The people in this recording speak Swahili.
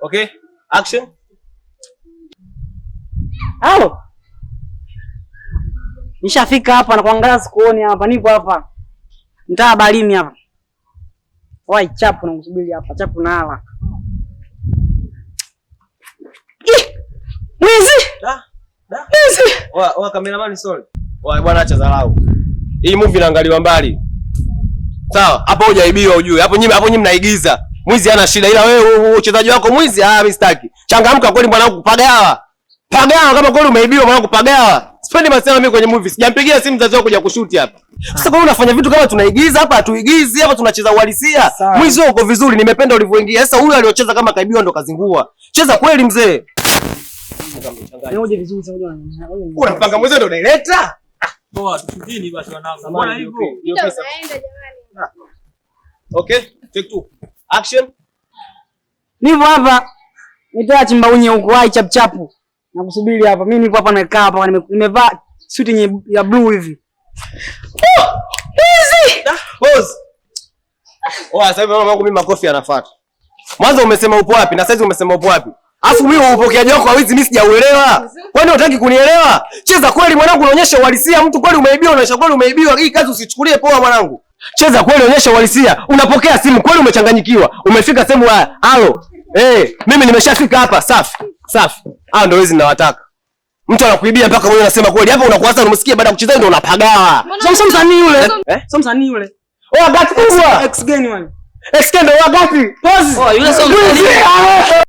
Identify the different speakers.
Speaker 1: Okay? Action.
Speaker 2: Halo. Nishafika hapa na kuangalia sikuoni hapa, nipo hapa. Mtaa Balimi hapa. Wai chapu na msubiri hapa, chapu na hala. Mwizi! Mwizi!
Speaker 1: Cameraman sorry. Bwana acha dharau. Hii movie inaangaliwa mbali. Sawa, hapo hujaibiwa ujue. Hapo nyinyi mnaigiza. Mwizi hana shida ila wewe uchezaji wako mwizi, mimi sitaki. Changamka kweli mwanangu kupagawa. Pagawa kama kweli umeibiwa mwanangu kupagawa. Sipendi masema mimi kwenye movie. Sijampigia simu mzazi wako kuja kushuti hapa. Sasa kwa unafanya vitu kama tunaigiza hapa, hatuigizi hapa, tunacheza uhalisia. Mwizi uko vizuri, nimependa ulivyoingia. Sasa huyu aliocheza kama kaibiwa ndo kazingua. Cheza kweli mzee.
Speaker 2: Ngoje vizuri sasa
Speaker 1: unapanga mwizi ndo unaileta?
Speaker 3: Poa, tushukini basi wanangu. Mbona hivyo?
Speaker 1: Ndio pesa. Naenda jamani. Okay, take 2. Action.
Speaker 2: Nipo hapa. Nitoa chimba unye huko hai chap chapu. Nakusubiri hapa. Mimi nipo hapa nakaa hapa nimevaa suit ya blue hivi. Easy.
Speaker 1: Boss. Sasa hivi mama wangu mimi makofi anafuata. Mwanzo umesema upo wapi na sasa umesema upo wapi? Alafu mimi upokeaji wako hawizi mimi sijauelewa. Kwani unataka kunielewa? Cheza kweli mwanangu, unaonyesha uhalisia. Mtu kweli umeibiwa, unaonyesha kweli umeibiwa. Hii kazi usichukulie poa mwanangu. Cheza kweli, onyesha uhalisia. Unapokea simu kweli umechanganyikiwa. Umefika sehemu halo. Mimi nimeshafika hapa. Safi. Safi. Hao ndio wezi ninawataka. Mtu anakuibia mpaka wewe unasema kweli. Hapa unakuanza unamsikia baada ya kucheza ndio unapagawa.
Speaker 2: Sasa msanii yule. Sasa msanii yule.
Speaker 1: Wakati kubwa.
Speaker 2: X gani wani?
Speaker 1: X ndio wakati. Pause.
Speaker 2: Yule sio msanii.